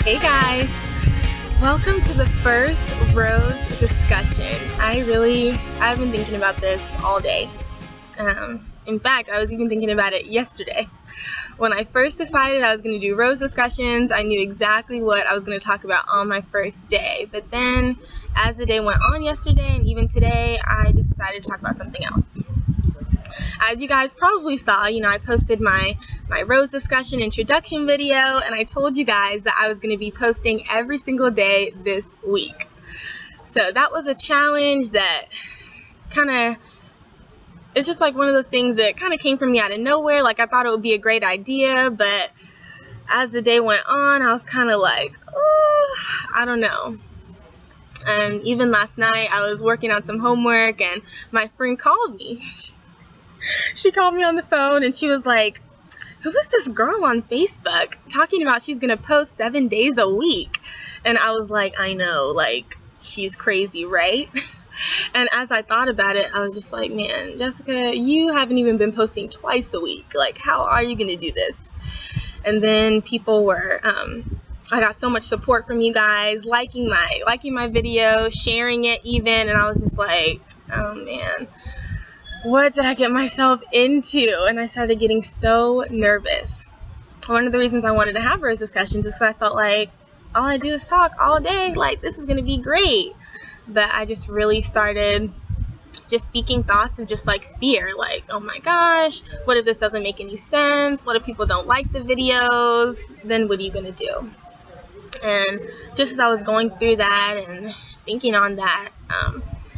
Hey guys, welcome to the first Rose discussion. I've been thinking about this all day. In fact, I was even thinking about it yesterday. When I first decided I was going to do Rose discussions, I knew exactly what I was going to talk about on my first day. But then as the day went on yesterday and even today, I just decided to talk about something else. As you guys probably saw, I posted my Rose discussion introduction video, and I told you guys that I was going to be posting every single day this week. So that was a challenge that it's just like one of those things that kind of came from me out of nowhere. Like, I thought it would be a great idea, but as the day went on, I was kind of like, I don't know. And even last night, I was working on some homework, and my friend called me. She called me on the phone, and she was like, who is this girl on Facebook talking about she's going to post 7 days a week? And I was like, I know, like, she's crazy, right? And as I thought about it, I was just like, man, Jessica, you haven't even been posting twice a week. Like, how are you going to do this? And then people were, I got so much support from you guys, liking my video, sharing it even, and I was just like, oh man, what did I get myself into? And I started getting so nervous. One of the reasons I wanted to have Rose discussions is because I felt like all I do is talk all day. Like, this is going to be great. But I just really started just speaking thoughts of just like fear. Like, oh my gosh, what if this doesn't make any sense? What if people don't like the videos? Then what are you going to do? And just as I was going through that and thinking on that,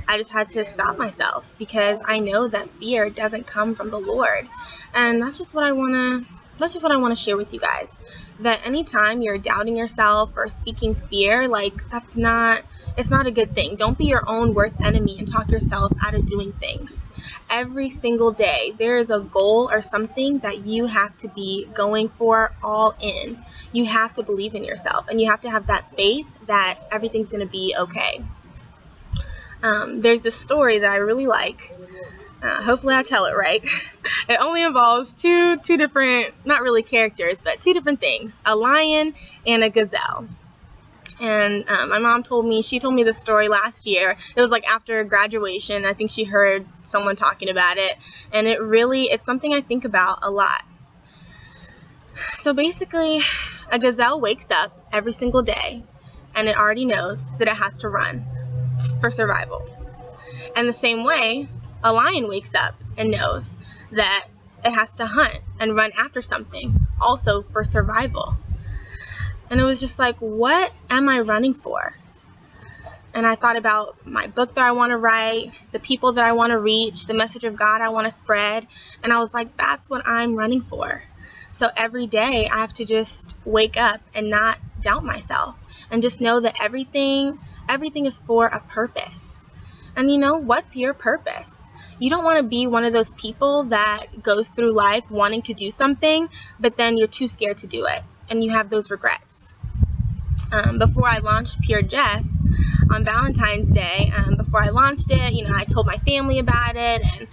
I just had to stop myself, because I know that fear doesn't come from the Lord. And that's just what I want to share with you guys. That anytime you're doubting yourself or speaking fear, like, it's not a good thing. Don't be your own worst enemy and talk yourself out of doing things. Every single day, there is a goal or something that you have to be going for all in. You have to believe in yourself, and you have to have that faith that everything's going to be okay. There's this story that I really like. Hopefully I tell it right. It only involves two different, not really characters, but two different things, a lion and a gazelle. And my mom told me this story last year. It was like after graduation. I think she heard someone talking about it, and it's something I think about a lot. So basically, a gazelle wakes up every single day, and it already knows that it has to run for survival. And the same way, a lion wakes up and knows that it has to hunt and run after something, also for survival. And it was just like, what am I running for? And I thought about my book that I want to write, the people that I want to reach, the message of God I want to spread. And I was like, that's what I'm running for. So every day I have to just wake up and not doubt myself, and just know that everything is for a purpose. And what's your purpose? You don't want to be one of those people that goes through life wanting to do something, but then you're too scared to do it, and you have those regrets. Before I launched Pure Jess on Valentine's Day, before I launched it, I told my family about it, and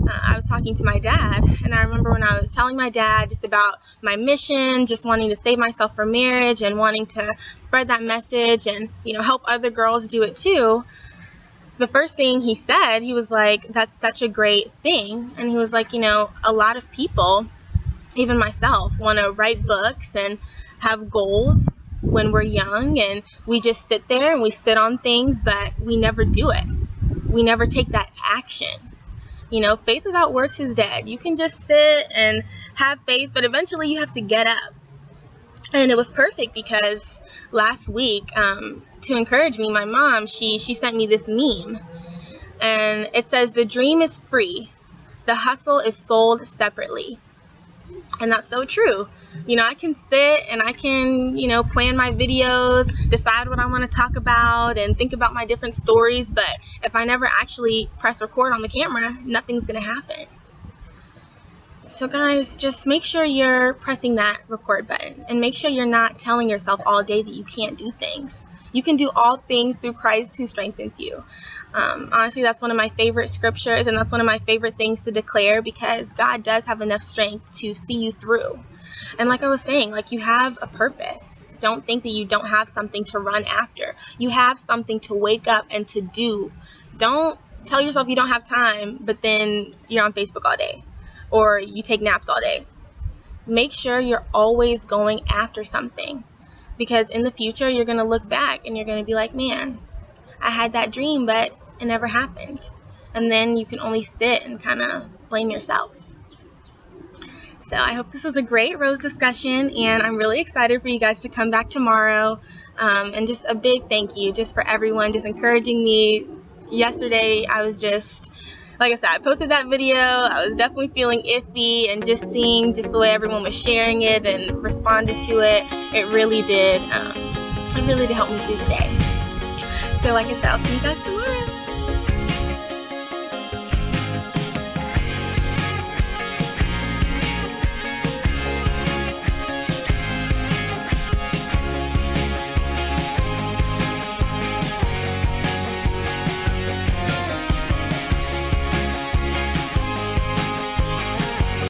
I was talking to my dad, and I remember when I was telling my dad just about my mission, just wanting to save myself from marriage and wanting to spread that message and, help other girls do it too. The first thing he said, he was like, that's such a great thing. And he was like, a lot of people, even myself, want to write books and have goals when we're young, and we just sit there and we sit on things, but we never do it. We never take that action. Faith without works is dead. You can just sit and have faith, but eventually you have to get up. And it was perfect because last week, to encourage me, my mom, she sent me this meme. And it says, the dream is free. The hustle is sold separately. And that's so true. I can sit and I can, plan my videos, decide what I want to talk about, and think about my different stories. But if I never actually press record on the camera, nothing's going to happen. So guys, just make sure you're pressing that record button, and make sure you're not telling yourself all day that you can't do things. You can do all things through Christ who strengthens you. Honestly, that's one of my favorite scriptures, and that's one of my favorite things to declare, because God does have enough strength to see you through. And like I was saying, like, you have a purpose. don't think that you don't have something to run after. You have something to wake up and to do. Don't tell yourself you don't have time, but then you're on Facebook all day or you take naps all day. Make sure you're always going after something, because in the future you're going to look back and you're going to be like, man, I had that dream, but it never happened. And then you can only sit and kind of blame yourself. So I hope this was a great rose discussion, and I'm really excited for you guys to come back tomorrow. And just a big thank you just for everyone just encouraging me. Yesterday I was just, like I said, I posted that video. I was definitely feeling iffy, and just seeing just the way everyone was sharing it and responded to it, it really did help me through the day. So like I said, I'll see you guys tomorrow.